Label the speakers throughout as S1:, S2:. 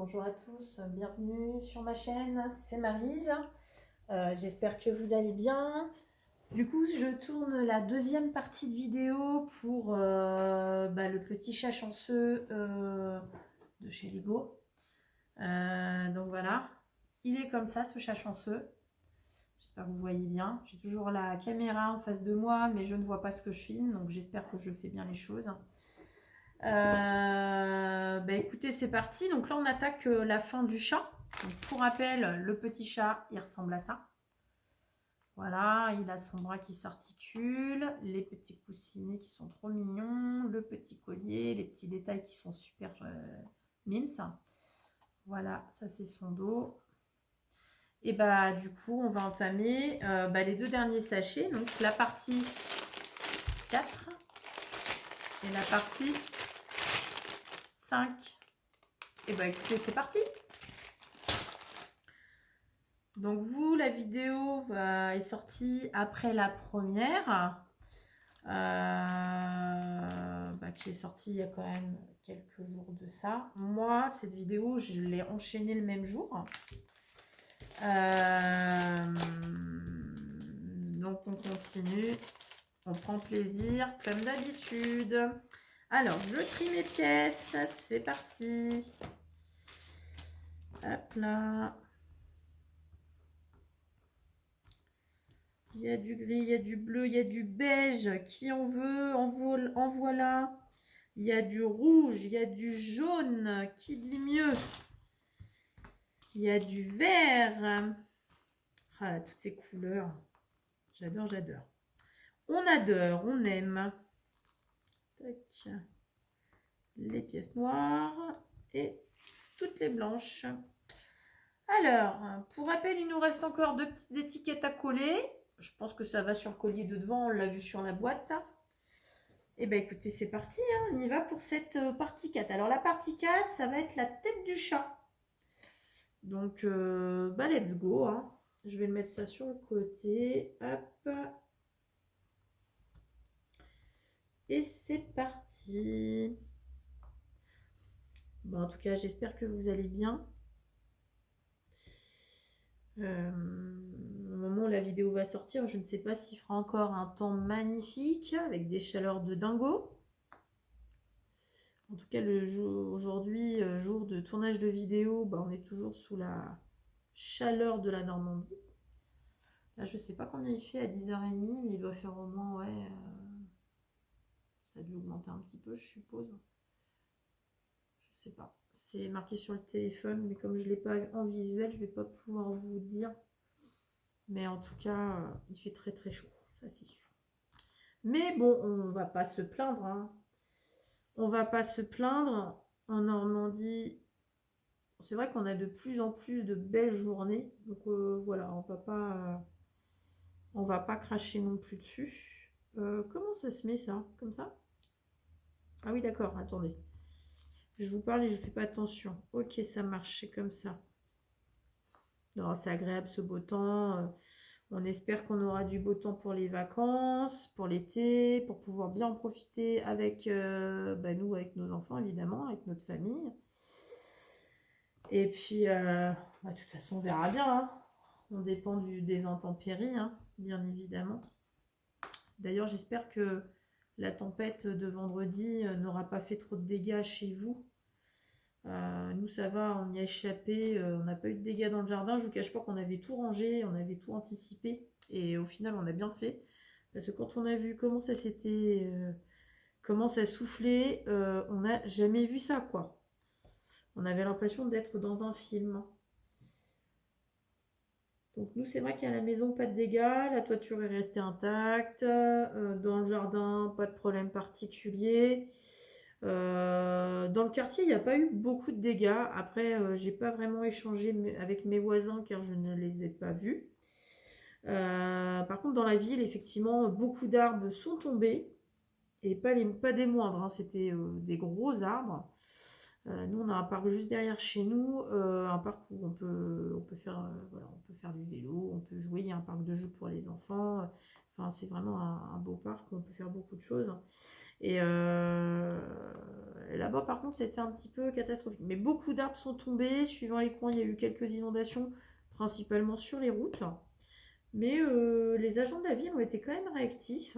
S1: bonjour à tous, bienvenue sur ma chaîne, c'est Maryse. J'espère que vous allez bien. Du coup, je tourne la deuxième partie de vidéo pour le petit chat chanceux de chez Lego. Donc voilà, il est comme ça ce chat chanceux. J'espère que vous voyez bien. J'ai toujours la caméra en face de moi, mais je ne vois pas ce que je filme, donc j'espère que je fais bien les choses. Écoutez, c'est parti. Donc là, on attaque la fin du chat. Donc, pour rappel, le petit chat, il ressemble à ça. Voilà, il a son bras qui s'articule, les petits coussinets qui sont trop mignons, le petit collier, les petits détails qui sont super mimes. Voilà, ça c'est son dos. Et du coup, on va entamer les deux derniers sachets. Donc la partie 4 et la partie 5. Et écoutez, c'est parti. Donc vous, la vidéo est sortie après la première, qui est sortie il y a quand même quelques jours de ça. Moi, cette vidéo, je l'ai enchaînée le même jour. Donc on continue, on prend plaisir, comme d'habitude. Alors, je trie mes pièces, c'est parti. Hop là. Il y a du gris, il y a du bleu, il y a du beige. Qui en veut, en voilà. Il y a du rouge, il y a du jaune. Qui dit mieux? Il y a du vert. Ah, toutes ces couleurs. J'adore, j'adore. On adore, on aime. Tac. Les pièces noires et toutes les blanches. Alors, pour rappel, il nous reste encore deux petites étiquettes à coller. Je pense que ça va sur le collier de devant, on l'a vu sur la boîte. Et écoutez, c'est parti, hein, on y va pour cette partie 4. Alors la partie 4, ça va être la tête du chat. Donc, let's go. Hein. Je vais le mettre ça sur le côté. Hop. Et c'est parti. Bon, en tout cas, j'espère que vous allez bien. Au moment où la vidéo va sortir, je ne sais pas s'il fera encore un temps magnifique avec des chaleurs de dingo. En tout cas, aujourd'hui, jour de tournage de vidéo, on est toujours sous la chaleur de la Normandie. Là, je ne sais pas combien il fait à 10h30, mais il doit faire au moins, ouais, ça a dû augmenter un petit peu, je suppose. Je sais pas. C'est marqué sur le téléphone, mais comme je ne l'ai pas en visuel, je ne vais pas pouvoir vous dire. Mais en tout cas, il fait très très chaud, ça c'est sûr. Mais bon, on va pas se plaindre. Hein. On va pas se plaindre. En Normandie, c'est vrai qu'on a de plus en plus de belles journées. Donc voilà, on va pas cracher non plus dessus. Comment ça se met ça? Comme ça? Ah oui, d'accord, attendez. Je vous parle et je fais pas attention. Ok, ça marche, c'est comme ça. Non, c'est agréable ce beau temps. On espère qu'on aura du beau temps pour les vacances, pour l'été, pour pouvoir bien en profiter avec nous, avec nos enfants évidemment, avec notre famille. Et puis, de toute façon, on verra bien. Hein. On dépend des intempéries, hein, bien évidemment. D'ailleurs, j'espère que la tempête de vendredi n'aura pas fait trop de dégâts chez vous. Nous, ça va, on y a échappé. On n'a pas eu de dégâts dans le jardin. Je ne vous cache pas qu'on avait tout rangé, on avait tout anticipé. Et au final, on a bien fait. Parce que quand on a vu comment ça s'était... comment ça soufflait, on n'a jamais vu ça, quoi. On avait l'impression d'être dans un film. Donc nous, c'est vrai qu'à la maison, pas de dégâts. La toiture est restée intacte. Dans le jardin, pas de problème particulier. Dans le quartier, il n'y a pas eu beaucoup de dégâts. Après, j'ai pas vraiment échangé avec mes voisins car je ne les ai pas vus. Par contre, dans la ville, effectivement, beaucoup d'arbres sont tombés. Et pas des moindres, hein, c'était des gros arbres. Nous, on a un parc juste derrière chez nous, un parc où on peut faire du vélo, on peut jouer, il y a un parc de jeux pour les enfants. Enfin, c'est vraiment un beau parc où on peut faire beaucoup de choses. Et là-bas, par contre, c'était un petit peu catastrophique. Mais beaucoup d'arbres sont tombés. Suivant les coins, il y a eu quelques inondations, principalement sur les routes. Mais les agents de la ville ont été quand même réactifs.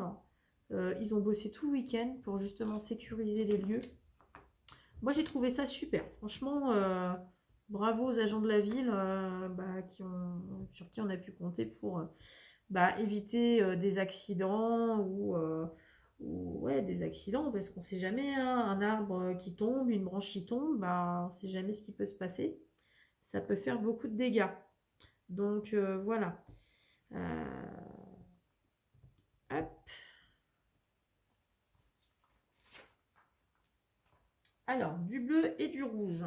S1: Ils ont bossé tout le week-end pour justement sécuriser les lieux. Moi, j'ai trouvé ça super. Franchement, bravo aux agents de la ville sur qui on a pu compter pour éviter des accidents ou ouais, des accidents parce qu'on ne sait jamais, hein, un arbre qui tombe, une branche qui tombe, on ne sait jamais ce qui peut se passer. Ça peut faire beaucoup de dégâts. Donc voilà. Hop. Alors, du bleu et du rouge.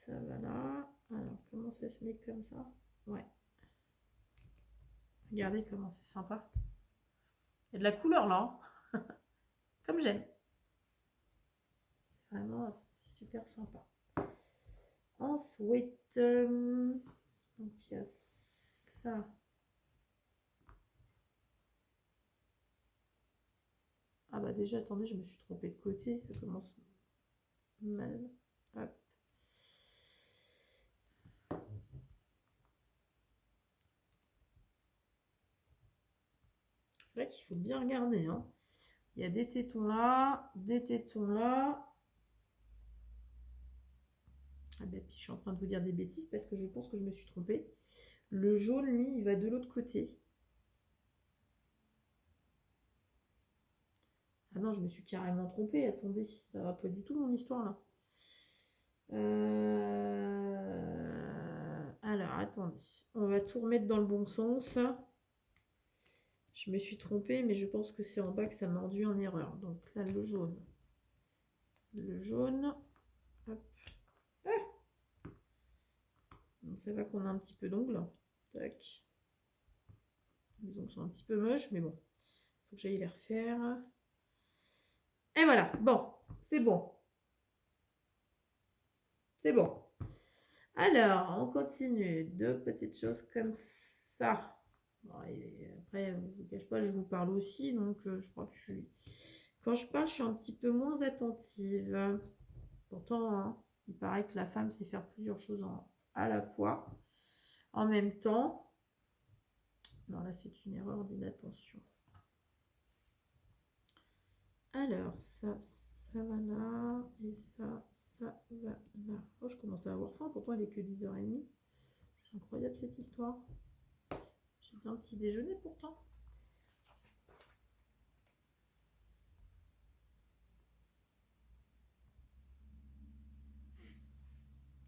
S1: Ça va là. Alors, comment ça se met comme ça? Ouais. Regardez comment c'est sympa. Il y a de la couleur là. Hein. Comme j'aime. C'est vraiment super sympa. Ensuite, donc il y a ça. Ah bah déjà, attendez, je me suis trompée de côté. Ça commence mal. Hop. C'est vrai qu'il faut bien regarder. Hein. Il y a des tétons là, des tétons là. Ah bah, puis je suis en train de vous dire des bêtises parce que je pense que je me suis trompée. Le jaune, lui, il va de l'autre côté. Ah non, je me suis carrément trompée. Attendez, ça va pas du tout mon histoire là. Alors, attendez. On va tout remettre dans le bon sens. Je me suis trompée, mais je pense que c'est en bas que ça m'a induit en erreur. Donc là, le jaune. Le jaune. Hop. Ah, donc ça va qu'on a un petit peu d'ongles. Tac. Les ongles sont un petit peu moches, mais bon. Il faut que j'aille les refaire. Et voilà. Bon. C'est bon. C'est bon. Alors, on continue. Deux petites choses comme ça. Bon, et après, je ne vous cache pas, je vous parle aussi, donc je crois que quand je parle, je suis un petit peu moins attentive. Pourtant, hein, il paraît que la femme sait faire plusieurs choses à la fois, en même temps. Non, là, c'est une erreur d'inattention. Alors, ça va là, et ça va là. Oh, je commence à avoir faim, pourtant il est que 10h30. C'est incroyable cette histoire. J'ai bien un petit déjeuner pourtant.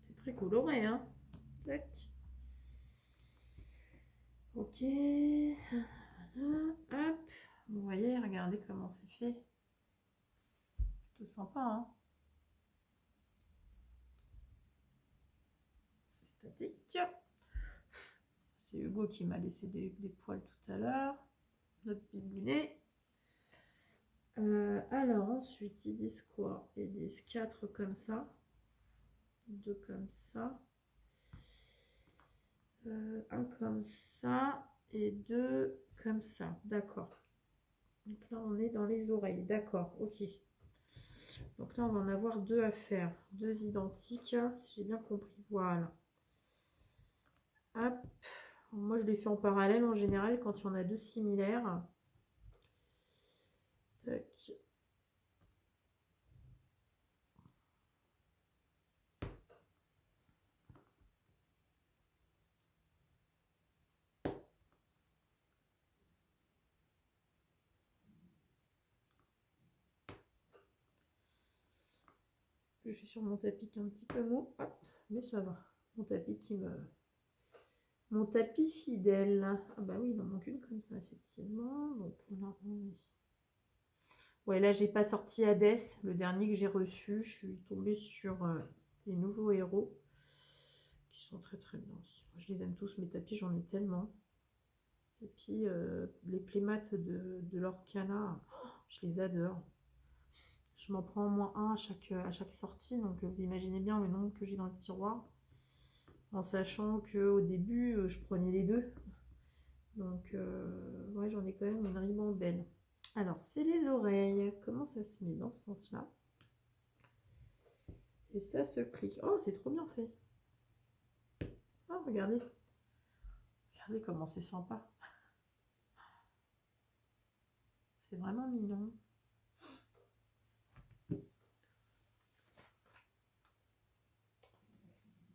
S1: C'est très coloré, hein. Tac. Ok. Hop. Vous voyez, regardez comment c'est fait. Plutôt sympa, hein. C'est statique. C'est Hugo qui m'a laissé des poils tout à l'heure. Notre bibounet. Alors ensuite, ils disent quoi? Ils disent 4 comme ça. 2 comme ça. 1 comme ça. Et 2 comme ça. D'accord. Donc là, on est dans les oreilles. D'accord, ok. Donc là, on va en avoir 2 à faire. 2 identiques, si j'ai bien compris. Voilà. Hop. Moi, je les fais en parallèle en général quand il y en a 2 similaires. Tac. Je suis sur mon tapis qui est un petit peu mou. Hop. Mais ça va. Mon tapis Mon tapis fidèle. Ah bah oui, il en manque une comme ça, effectivement. Donc là, on est... Ouais, là, j'ai pas sorti Hades, le dernier que j'ai reçu. Je suis tombée sur les nouveaux héros qui sont très très bien. Je les aime tous, mes tapis, j'en ai tellement. Et puis, les playmates de l'Orcana, je les adore. Je m'en prends au moins un à chaque sortie. Donc vous imaginez bien le nombre que j'ai dans le tiroir. En sachant qu'au début, je prenais les deux. Donc ouais, j'en ai quand même une ribambelle. Alors, c'est les oreilles. Comment ça se met dans ce sens-là? Et ça se clique. Oh, c'est trop bien fait. Oh, regardez. Regardez comment c'est sympa. C'est vraiment mignon.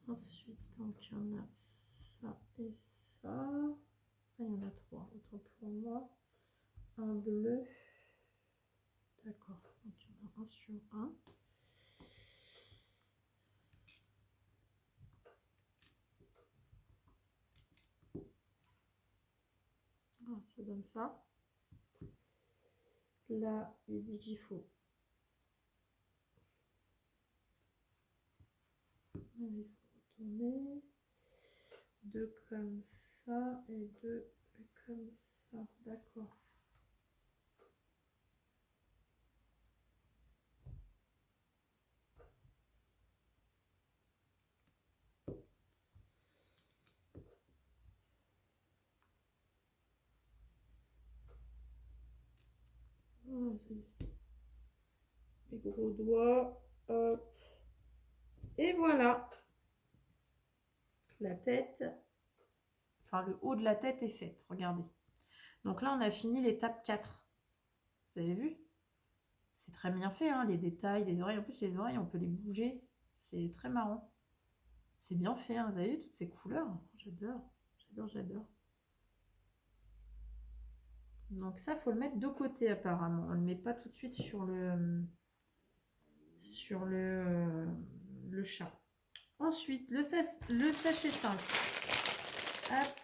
S1: Ensuite, donc, il y en a ça et ça. Ah, il y en a trois. Autant pour moi. Un bleu. D'accord. Donc, il y en a un sur un. Ah, ça donne ça. Là, il dit qu'il faut. Il faut retourner. Deux comme ça et deux comme ça. D'accord. Mes gros doigts. Hop. Et voilà. La tête. Enfin, le haut de la tête est fait. Regardez. Donc là, on a fini l'étape 4. Vous avez vu? C'est très bien fait, hein, les détails, les oreilles. En plus, les oreilles, on peut les bouger. C'est très marrant. C'est bien fait, hein. Vous avez vu toutes ces couleurs? J'adore. J'adore, j'adore. Donc ça, faut le mettre de côté apparemment. On ne le met pas tout de suite sur le chat. Ensuite, le sachet 5. Hop.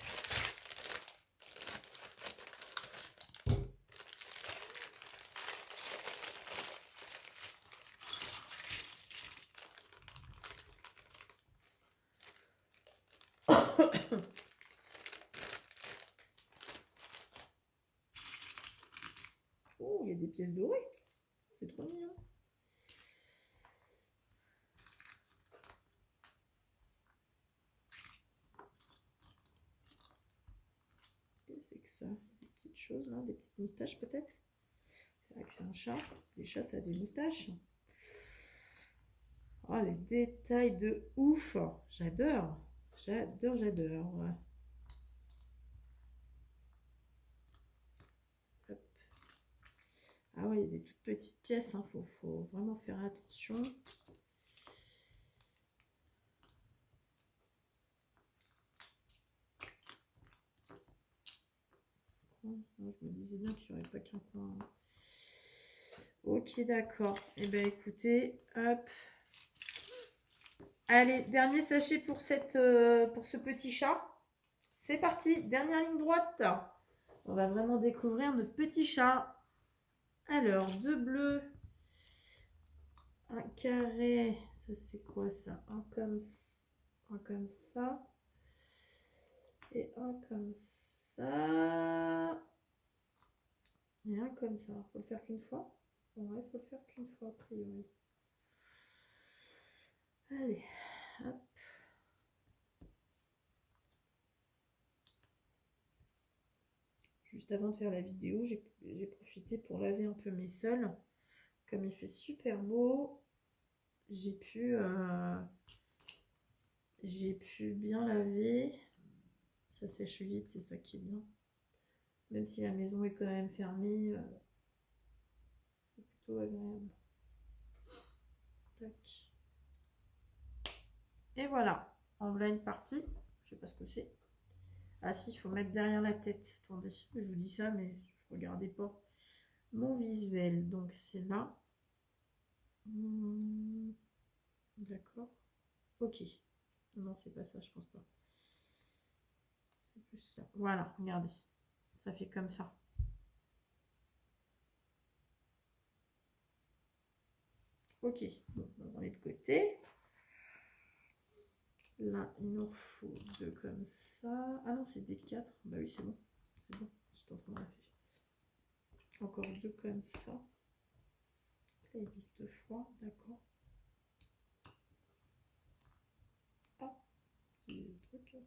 S1: Oh, il y a des pièces dorées. C'est trop mignon. C'est que ça, des petites choses là, des petites moustaches peut-être. C'est vrai que c'est un chat. Les chats, ça a des moustaches. Oh, les détails de ouf. J'adore. J'adore, j'adore. Ouais. Hop. Ah ouais, il y a des toutes petites pièces. Hein. Faut vraiment faire attention. Je me disais bien qu'il n'y aurait pas qu'un coin. Ok, d'accord. Eh bien, écoutez, hop. Allez, dernier sachet pour ce petit chat. C'est parti, dernière ligne droite. On va vraiment découvrir notre petit chat. Alors, deux bleus. Un carré. Ça, c'est quoi ça? Un comme ça. Et un comme ça. Et un comme ça. Faut le faire qu'une fois? Ouais, faut le faire qu'une fois, a priori. Allez, hop. Juste avant de faire la vidéo, j'ai profité pour laver un peu mes sols. Comme il fait super beau, j'ai pu bien laver. Ça sèche vite, c'est ça qui est bien. Même si la maison est quand même fermée, c'est plutôt agréable. Tac. Et voilà, en voilà une partie. Je sais pas ce que c'est. Ah si, il faut mettre derrière la tête. Attendez, je vous dis ça, mais je regardais pas mon visuel. Donc c'est là. D'accord. Ok. Non, c'est pas ça, je pense pas. C'est plus ça. Voilà, regardez. Ça fait comme ça. Ok, bon, on va mettre de côté. Là, il nous faut deux comme ça. Ah non, c'est des 4. Bah oui, c'est bon. C'est bon, j'étais en train de réfléchir. Encore deux comme ça. Clé 10 deux fois, d'accord. Ah, petit truc.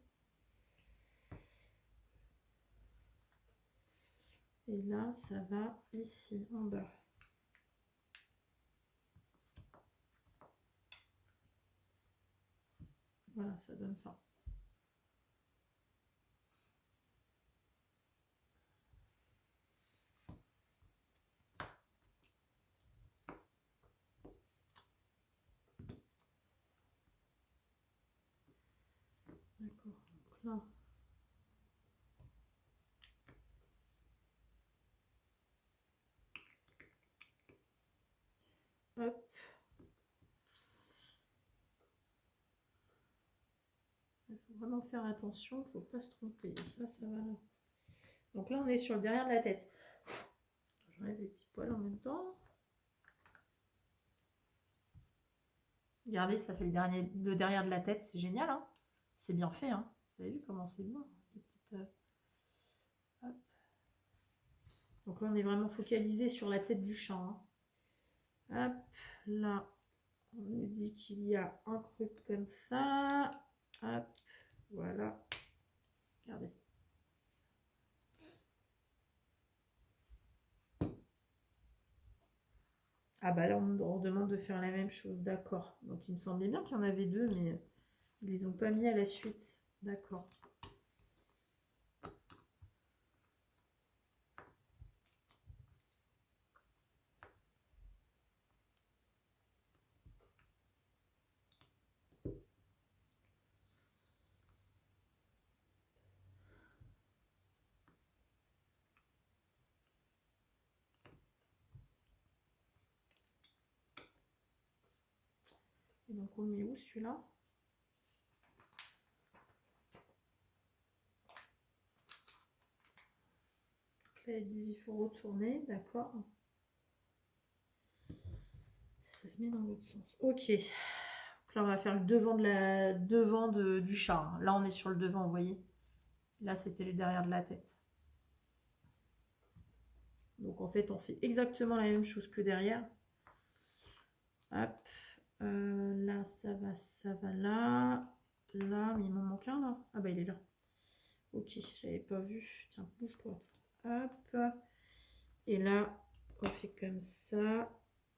S1: Et là, ça va ici, en bas. Voilà, ça donne ça. D'accord, donc là. Hop. Il faut vraiment faire attention, il ne faut pas se tromper. Ça va là. Donc là, on est sur le derrière de la tête. J'enlève les petits poils en même temps. Regardez, ça fait le derrière de la tête, c'est génial. Hein, c'est bien fait. Hein, vous avez vu comment c'est beau, les petites, hop. Donc là, on est vraiment focalisé sur la tête du chat. Hein. Hop, là, on nous dit qu'il y a un creux comme ça. Hop, voilà. Regardez. Ah bah là, on demande de faire la même chose, d'accord. Donc il me semblait bien qu'il y en avait deux, mais ils les ont pas mis à la suite. D'accord. Et donc on le met où celui-là? Là, il dit il faut retourner, d'accord. Ça se met dans l'autre sens. Ok. Donc là, on va faire le devant du chat. Hein. Là, on est sur le devant, vous voyez. Là, c'était le derrière de la tête. Donc en fait, on fait exactement la même chose que derrière. Hop. Là, ça va là. Là, mais il m'en manque un là. Ah bah il est là. Ok, je l'avais pas vu. Tiens, bouge-toi. Hop. Et là, on fait comme ça.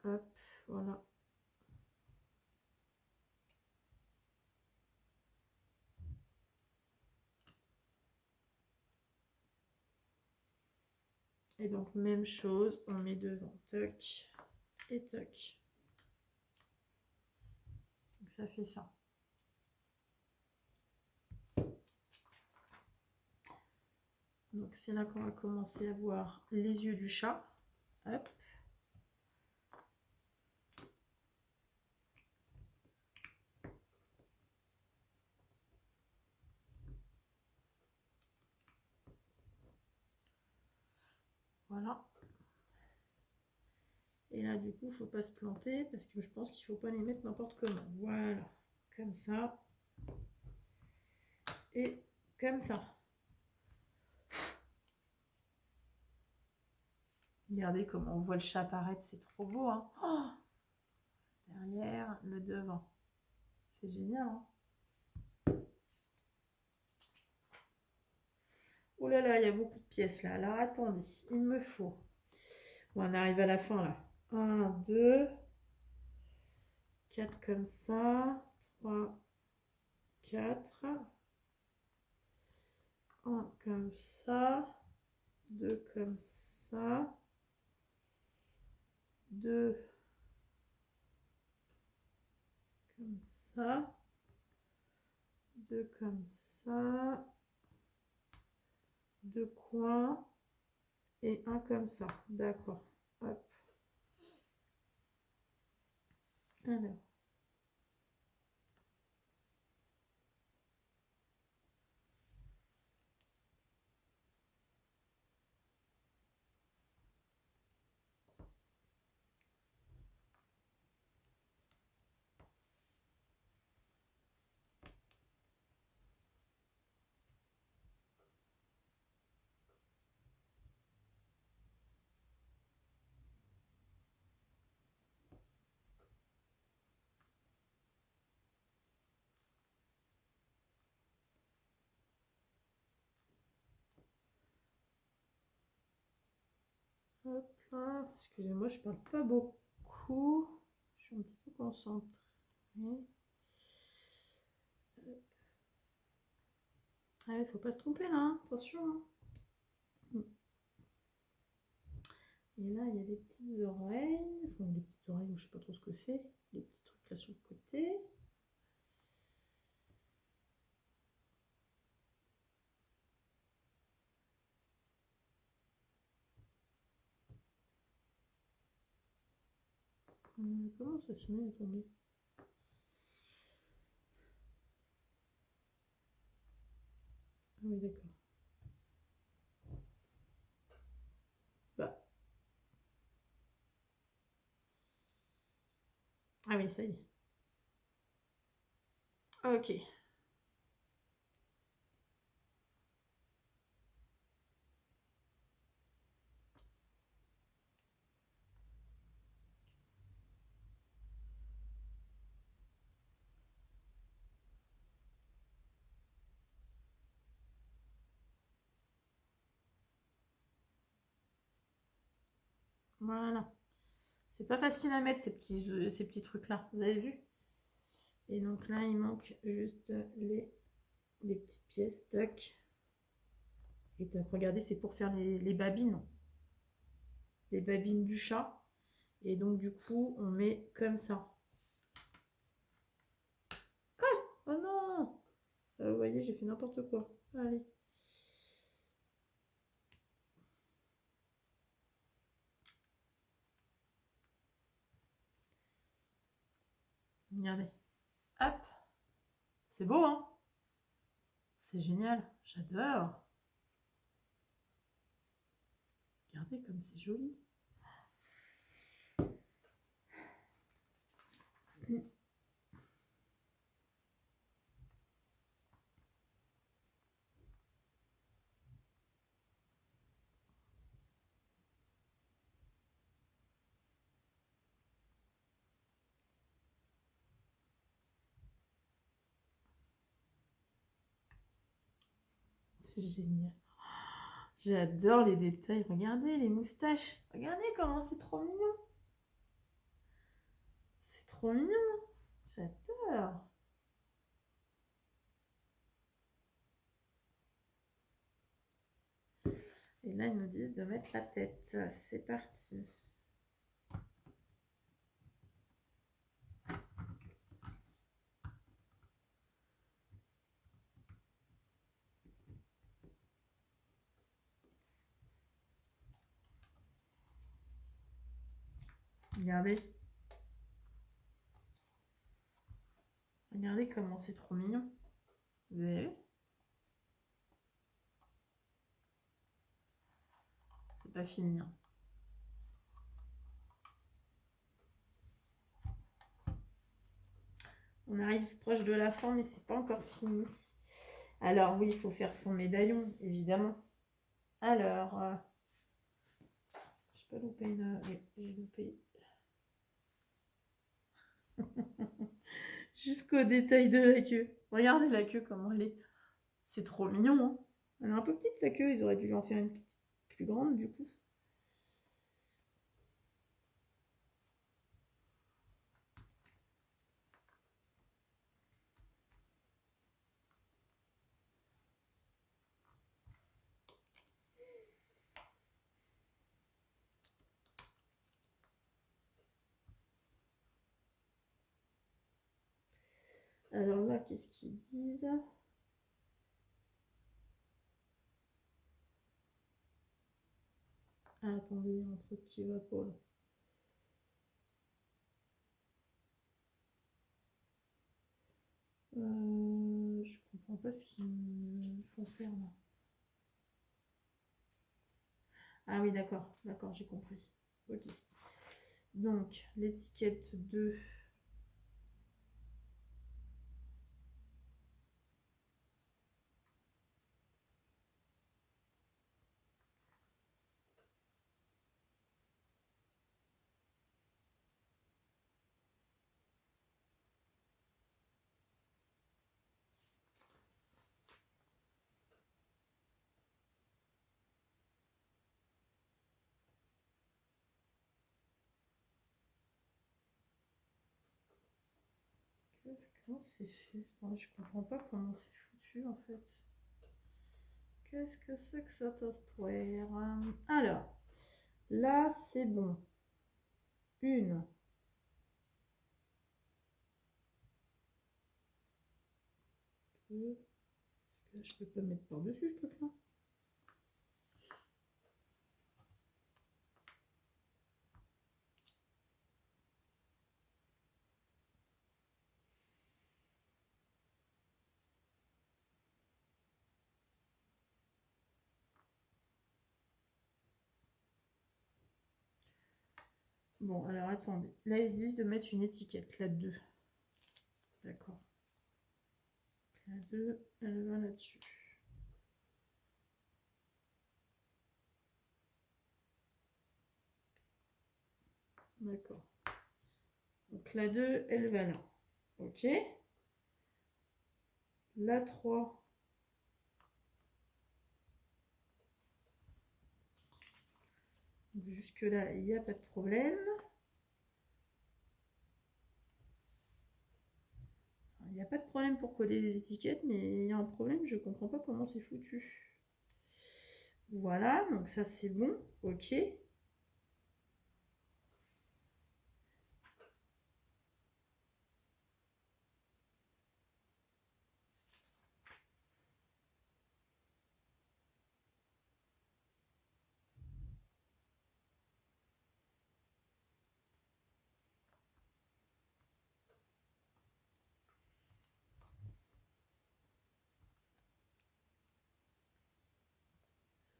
S1: Hop, voilà. Et donc, même chose, on met devant. Toc et toc. Donc, ça fait ça. Donc, c'est là qu'on va commencer à voir les yeux du chat. Hop. Voilà. Et là, du coup, il ne faut pas se planter parce que je pense qu'il ne faut pas les mettre n'importe comment. Voilà. Comme ça. Et comme ça. Regardez comment on voit le chat apparaître. C'est trop beau. Hein, oh, derrière, le devant. C'est génial. Hein. Oh là là, il y a beaucoup de pièces là. Alors attendez, il me faut. Bon, on arrive à la fin là. 1, 2, 4 comme ça. 3, 4. 1 comme ça. 2 comme ça. 2 comme ça. 2 comme ça. 2 coins. Et un comme ça. D'accord. Hop. Alors. Hop là. Excusez-moi, je parle pas beaucoup. Je suis un petit peu concentrée. Ah, il faut pas se tromper là, hein. Attention. Hein. Et là, il y a des petites oreilles. Enfin, des petites oreilles, je sais pas trop ce que c'est. Des petits trucs là sur le côté. Comment ça se met? Attendez. Ah oui, d'accord. Bah. Ah oui, ça y est. Ok. Voilà. C'est pas facile à mettre ces petits trucs-là. Vous avez vu? Et donc là, il manque juste les petites pièces. Tac. Et tac. Regardez, c'est pour faire les babines. Les babines du chat. Et donc, du coup, on met comme ça. Oh non! Vous voyez, j'ai fait n'importe quoi. Allez. Regardez. Hop. C'est beau, hein? C'est génial. J'adore. Regardez comme c'est joli. C'est génial. J'adore les détails. Regardez les moustaches. Regardez comment c'est trop mignon. C'est trop mignon. J'adore. Et là, ils nous disent de mettre la tête. C'est parti. Regardez. Regardez comment c'est trop mignon. Vous avez vu? C'est pas fini. Hein. On arrive proche de la fin, mais c'est pas encore fini. Alors oui, il faut faire son médaillon, évidemment. Alors, j'ai pas loupé une... Oui, j'ai loupé. Jusqu'au détail de la queue. Regardez la queue, comment elle est. C'est trop mignon, hein. Elle est un peu petite, sa queue. Ils auraient dû en faire une petite plus grande, du coup. Alors là, qu'est-ce qu'ils disent? Ah, attendez, il y a un truc qui va pas là. Je comprends pas ce qu'ils me font faire là. Ah oui, d'accord, d'accord, j'ai compris. Ok. Donc, l'étiquette 2. Comment c'est fait? Attendez, je comprends pas comment c'est foutu en fait. Qu'est-ce que c'est que cette histoire? Alors, là c'est bon. Une. Deux. Je peux pas mettre par-dessus ce truc-là. Bon, alors attendez. Là, ils disent de mettre une étiquette, la 2. D'accord. La 2, elle va là-dessus. D'accord. Donc la 2, elle va là. Ok. La 3. Jusque-là, il n'y a pas de problème. Il n'y a pas de problème pour coller des étiquettes, mais il y a un problème, je ne comprends pas comment c'est foutu. Voilà, donc ça c'est bon, ok.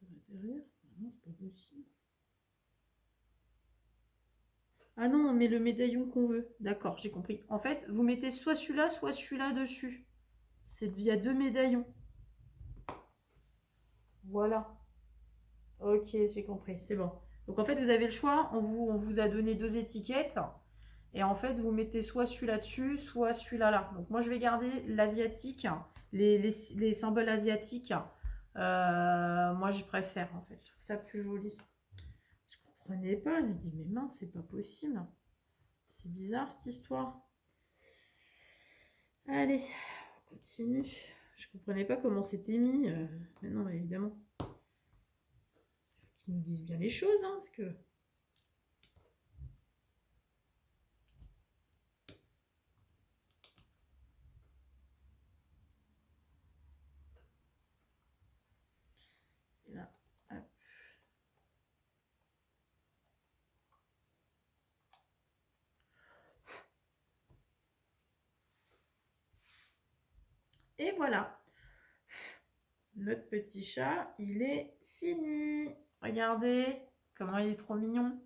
S1: Ça va derrière? Non, c'est pas possible. Ah non, on met le médaillon qu'on veut. D'accord, j'ai compris. En fait, vous mettez soit celui-là dessus. Il y a 2 médaillons. Voilà. Ok, j'ai compris, c'est bon. Donc en fait, vous avez le choix. On vous a donné 2 étiquettes. Et en fait, vous mettez soit celui-là dessus, soit celui-là là. Donc moi, je vais garder l'asiatique, les symboles asiatiques. Moi, je préfère en fait. Je trouve ça plus joli. Je comprenais pas. Je me dis, mais mince, c'est pas possible. C'est bizarre cette histoire. Allez, on continue. Je comprenais pas comment c'était mis. Mais non, évidemment. Qu'ils nous disent bien les choses, hein, parce que. Là, hop. Et voilà. Notre petit chat, il est fini. Regardez comment il est trop mignon.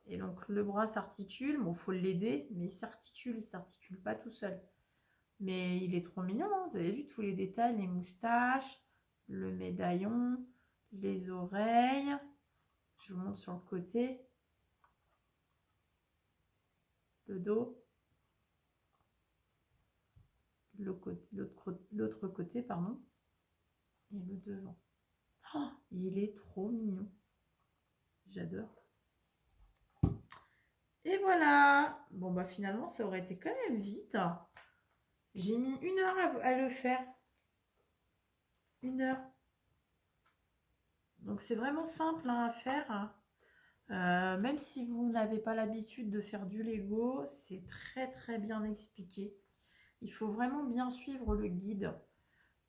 S1: Et donc le bras s'articule. Bon, faut l'aider, mais il s'articule pas tout seul. Mais il est trop mignon, hein. Vous avez vu tous les détails, les moustaches, le médaillon, les oreilles. Je vous montre sur le côté. Le dos. L'autre côté, pardon. Et le devant. Oh, il est trop mignon. J'adore. Et voilà. Bon, bah finalement, ça aurait été quand même vite. J'ai mis 1 heure à le faire. 1 heure. Donc c'est vraiment simple hein, à faire. Même si vous n'avez pas l'habitude de faire du Lego, c'est très très bien expliqué. Il faut vraiment bien suivre le guide.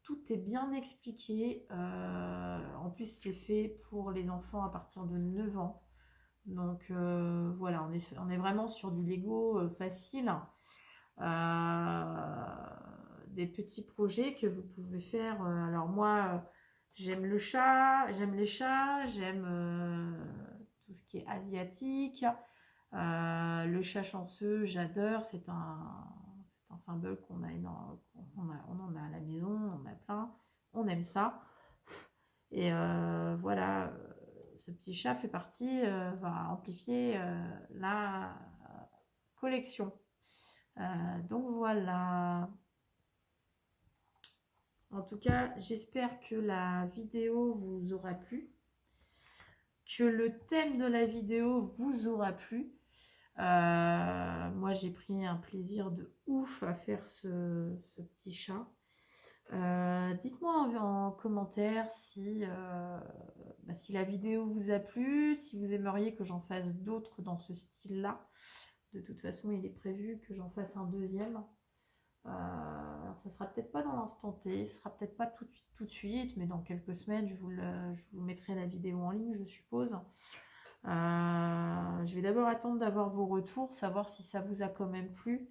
S1: Tout est bien expliqué. En plus, c'est fait pour les enfants à partir de 9 ans. Donc voilà, on est vraiment sur du Lego facile. Des petits projets que vous pouvez faire. Alors moi, j'aime le chat, j'aime les chats, j'aime tout ce qui est asiatique. Le chat chanceux, j'adore. C'est un symbole qu'on a, on en a à la maison, on en a plein. On aime ça. Et voilà, ce petit chat fait partie, va amplifier la collection. Donc voilà. En tout cas, j'espère que la vidéo vous aura plu, que le thème de la vidéo vous aura plu. Moi, j'ai pris un plaisir de ouf à faire ce petit chat. Dites-moi en commentaire si la vidéo vous a plu, si vous aimeriez que j'en fasse d'autres dans ce style-là. De toute façon, il est prévu que j'en fasse un deuxième. Alors, ça sera peut-être pas dans l'instant T, ce sera peut-être pas tout de suite, mais dans quelques semaines, je vous mettrai la vidéo en ligne, je suppose. Je vais d'abord attendre d'avoir vos retours, savoir si ça vous a quand même plu.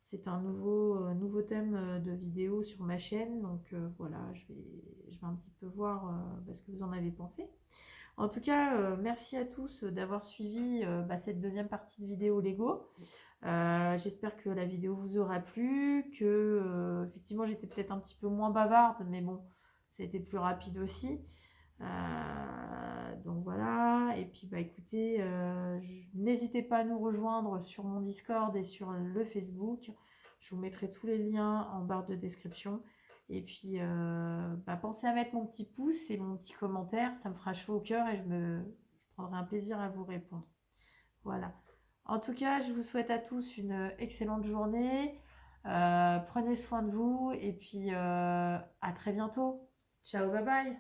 S1: C'est un nouveau thème de vidéo sur ma chaîne, donc voilà, je vais un petit peu voir ce que vous en avez pensé. En tout cas, merci à tous d'avoir suivi cette deuxième partie de vidéo Lego. J'espère que la vidéo vous aura plu, que effectivement j'étais peut-être un petit peu moins bavarde, mais bon, ça a été plus rapide aussi. Donc voilà, et puis écoutez, n'hésitez pas à nous rejoindre sur mon Discord et sur le Facebook. Je vous mettrai tous les liens en barre de description. Et puis pensez à mettre mon petit pouce et mon petit commentaire, ça me fera chaud au cœur et je prendrai un plaisir à vous répondre. Voilà. En tout cas, je vous souhaite à tous une excellente journée. Prenez soin de vous et puis à très bientôt. Ciao, bye bye.